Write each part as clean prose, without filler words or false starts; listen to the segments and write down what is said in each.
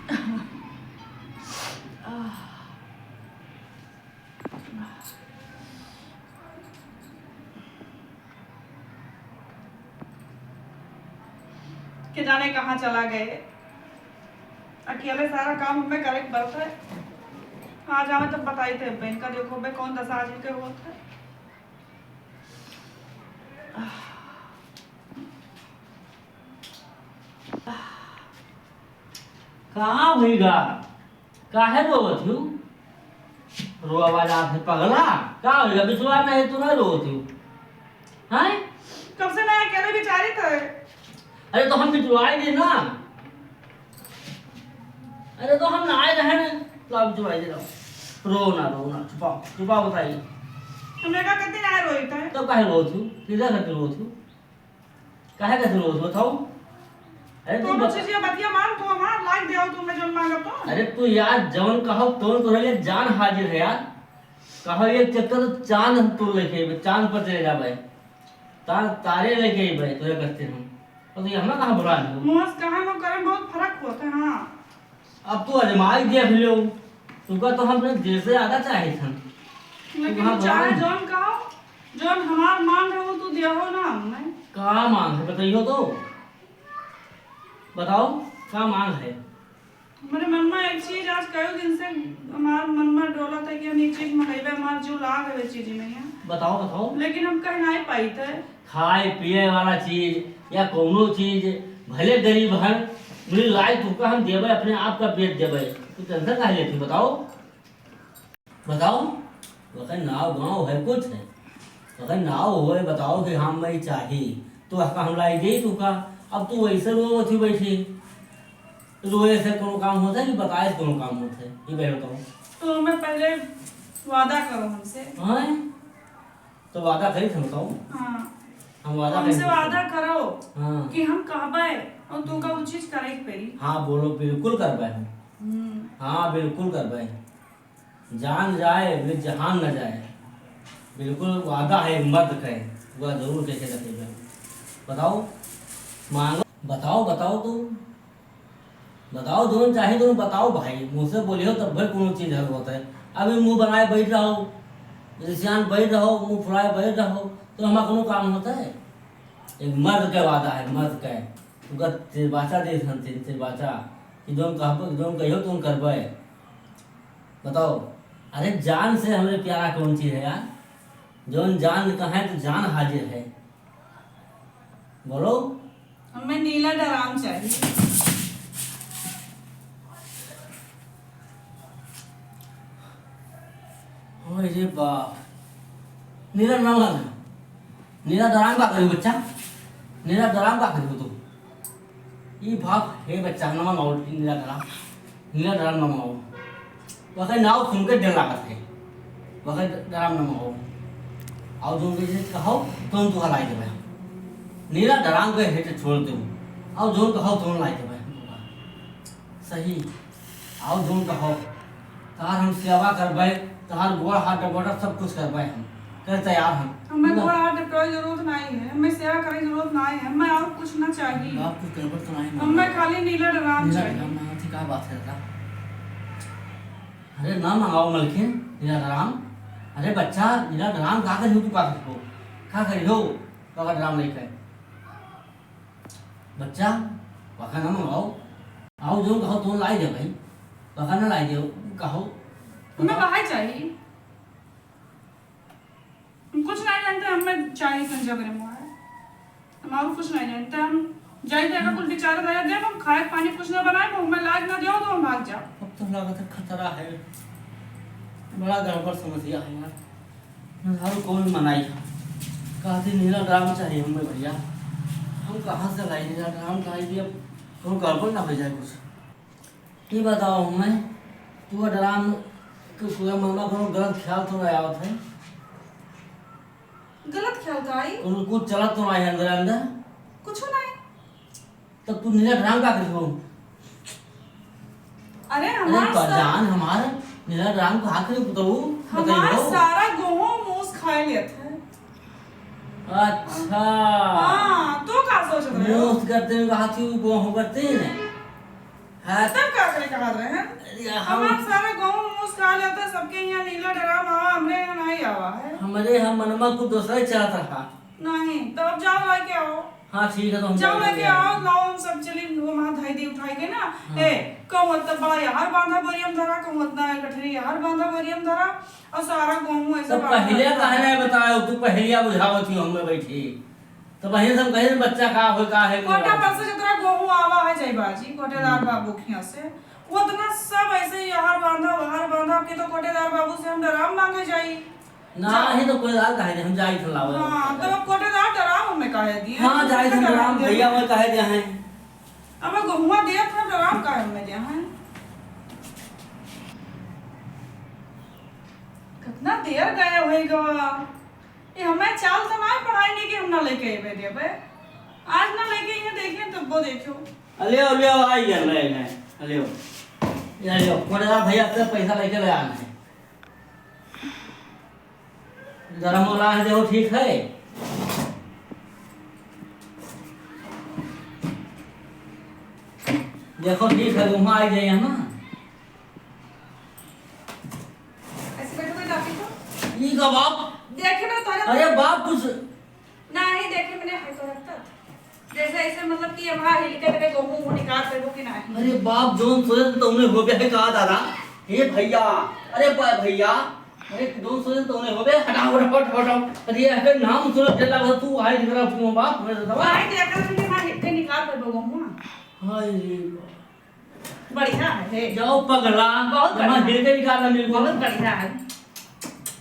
कि जाने कहाँ चला गए। अकेले सारा काम हमें करे पड़ता है। आज हमें तब बताई थे बहन का, देखो मैं कौन दशा आज के हुआ था। कहाँ भईगा काहे रोवत हूँ? रोवा वाला है पगला का होगा? विश्वास नहीं तू नहीं रोवत हूँ हैं? कब से मैं अकेले बेचारी थे। अरे तो हम बिचवाई दे ना। अरे तो हम नहाए रहे ना तो आप बिचवाई दे रहो। रो ना छुपाओ छुपाओ बताइए। तुमने कहा कितनी ना रोई था? तो काहे रोवत हूँ? किधर करके रोवत हूँ? काहे कैसे रोवत हूँ बताओ? अरे तो मुझसे ये बतिया मान तो हमारा लाइक दिया तुमने जो मांगा तो। अरे तू यार जवन कहो तो तोरे जान हाजिर है यार। कहो एक चक्कर तो चांद हम तोड़ लेके चांद पर चले जा भाई। तारे लेके भाई तोरे करते हम। तो ये हमें कहाँ बुला लो? मोस कहाँ में करे बहुत फर्क होता है। हाँ अब तू अजमाई देख लो। तुका तो हम दिल से ज्यादा चाहे थे। लेकिन चाहे जोन कहो जोन हमार मांग है वो तू दिया हो ना हमने। कहाँ मांग है बताइयो तो बताओ क्या मांग है? मेरे मन में एक चीज आज कई दिन से हमारे मन में डोला था कि हम एक चीज मंगेबे हमार जो लाग है चीज में है। बताओ बताओ। लेकिन हम कहीं नहीं पाई थे। खाए पिए वाला चीज या कोनो चीज भले गरीब है मिल लाए तुका हम देवे अपने आप का पेट देवे। तू टेंशन काहे लेती बताओ बताओ। वह नाव गाँव है कुछ है वह नाव हो बताओ कि हाँ मैं चाहिए तो हम लाई दे तुका। अब तू वैसे रो थी बैठी रोए से कोनो काम होता है कि बताए से कोनो काम होता है ये मैं बताऊँ। तो मैं पहले वादा करो हमसे। हाँ तो वादा करी थे बताओ। हाँ हम वादा हमसे वादा करो हाँ कि हम कहबे और तू का वो चीज करे पेरी। हाँ बोलो बिल्कुल करवाए हम। हाँ बिल्कुल करवाए। जान जाए वे जहान न जाए बिल्कुल वादा है मर्द का है वह जरूर कैसे रखेगा। बताओ मांगो बताओ बताओ तुम बताओ दोनों चाहिए दोनों बताओ भाई। मुझसे बोलियो तब भाई कोनो चीज हल होता है। अभी मुंह बनाए बैठ रहो रिसियान बैठ रहो मुंह फुलाए बैठ रहो तो हमारा कोनो काम होता है? एक मर्द का वादा है मर्द का तुका तिरबाचा दे तिरबाचा कि जोन कहियो तुम करबे। बताओ अरे जान से हमरे प्यारा कौन चीज है यार? जोन जान कहाँ है तो जान हाजिर है। बोलो हमें नीला डराम चाहिए। अरे बाप नीला नाम का नीला डराम का करी बच्चा नीला डराम का करी तू ये भाग हे बच्चा नाम माओ नीला डराम नाम माओ वह नाव सुन के डर लागत है वह डराम नाम माओ आओ जो के कहो तुम तू लाई देबे नीला डराम के हेठ छोड़ दे आओ जो कहो तुम लाई देबे सही। आओ जो कहो तार हम सेवा करबे तार गोड़ हाथ डबोड़ा सब कुछ करबे हम कर तैयार हम। हमें गोड़ हाथ डबोड़ा जरूरत नहीं है। हमें सेवा करे जरूरत नहीं है। हमें और कुछ ना चाहिए। आप कुछ गड़बड़ तो नहीं हमें खाली नीला डराम चाहिए। ठीक है बात है दादा। अरे ना मंगाओ मलखिन नीला डराम। अरे बच्चा नीला डराम का करी हो तू का करी हो का डराम नहीं खाए बच्चा वखा ना मंगाओ। आओ जो कहो तुम लाई दे भाई वखा ना लाई दे कहो। हमें बाहर चाहिए। हम कुछ नहीं जानते हमें चाहिए संजय करे मुआर हमारा कुछ नहीं जानते। हम जाए देगा कुछ बेचारा दया दे हम खाए पानी कुछ ना बनाए हमें लाज ना दो तो हम भाग जाओ। अब तो लागत है खतरा है बड़ा गड़बड़ समस्या है यार। हर कोई मनाई कहते नीला ड्राम चाहिए हमें भैया। हम कहाँ से लाई नीला ड्राम लाई अब तो गड़बड़ ना हो जाए कुछ। ये बताओ हमें तू ड्राम पूरा मनमा कोनो गलत ख्याल तो नहीं आवत है? गलत ख्याल का आई कुछ चलत तो नहीं अंदर अंदर कुछ नहीं। तब तू नीला ड्राम का करी हो? अरे हमारा जान हमारा नीला ड्राम को हाथ में बताओ हमारा सारा गेहूं मूस खा लेते हैं। अच्छा हाँ तो का सोच रहे हो? मूस करते हैं हाथी को हो करते हैं हाँ तब का करे कहा रहे हैं अरे हम हमार सारा गांव मुस्का लेता है, सबके यहाँ नीला ड्राम आवा, हमरे यहाँ नहीं आवा है। हमारे हम मनवा को दूसरा ही चाहता था। नहीं तब जाओ लेके आओ। हाँ ठीक है तो हम जाओ जाएंगे। लेके आओ, गाँव हम सब चली वहाँ धाई दी उठाई के ना। ए कहूँ इतना बड़ा यार बांधा बोरियम धरा, कहूँ इतना कठरी यार बांधा बोरियम धरा, और सारा गाँव ऐसा तो पहले काहे नहीं बताया, तू पहलिया बुझावत थी हमें बैठी, तो पहले हम कहे बच्चा का हो का है कोटा पर से जितना गेहूं आवा है जय बाजी कोटेदार बाबू के यहाँ से, उतना सब ऐसे ही यार बांधा के तो कोटेदार बाबू से हम डराम मांगे जाई ना ही तो कोई दाल कहे हम जाई थे लावे। हां तो कोटेदार डराम हमें कहे दिए। हां जाई थे डराम भैया मैं कहे दिया है। अब गेहुआ दिया था डराम काहे हमें दिया है। कितना देर गए होएगा ये हमें चाल तो ना पढ़ाई नहीं कि हम ना लेके आए देबे, आज ना लेके ये देखें तो वो देखो अलियो अलियो आई गए ले गए अलियो यार कोटेदार भैया से पैसा लेके ले आना है। जरा मोला है देखो ठीक है। देखो ठीक है वहाँ आ जाइए ना। ऐसे बैठो कोई दादी तो ये का बाप देखे ना तारे अरे बाप कुछ नहीं देखे मैंने है तो रखता जैसे ऐसे मतलब कि वहां हिल के तेरे गेहूं निकाल देबो कि नहीं। अरे बाप जोन सोचे तुमने हो गया है कहा दादा हे भैया अरे भैया अरे जोन सोचे तुमने हो गया हटाओ हटाओ हटाओ अरे ऐसे नाम सुन चला बस तू आई दिखरा क्यों बाप मेरे दवा भाई देखा मैंने वहां हिल के निकाल देबो गेहूं। हाय रे बढ़िया है जाओ पगला बहुत वहां हिल के निकालना मेरे को बहुत बढ़िया है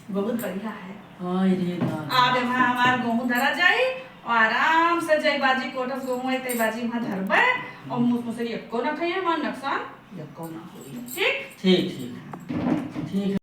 बहुत बढ़िया है। हाय रे दादा अब वहां हमार गेहूं धरा जाई और आराम से जय बाजी कोटस गेहूं है तय बाजी वहां धरबे और मुझसे एको ना खाइए हमार नुकसान एको ना होई। ठीक ठीक ठीक ठीक।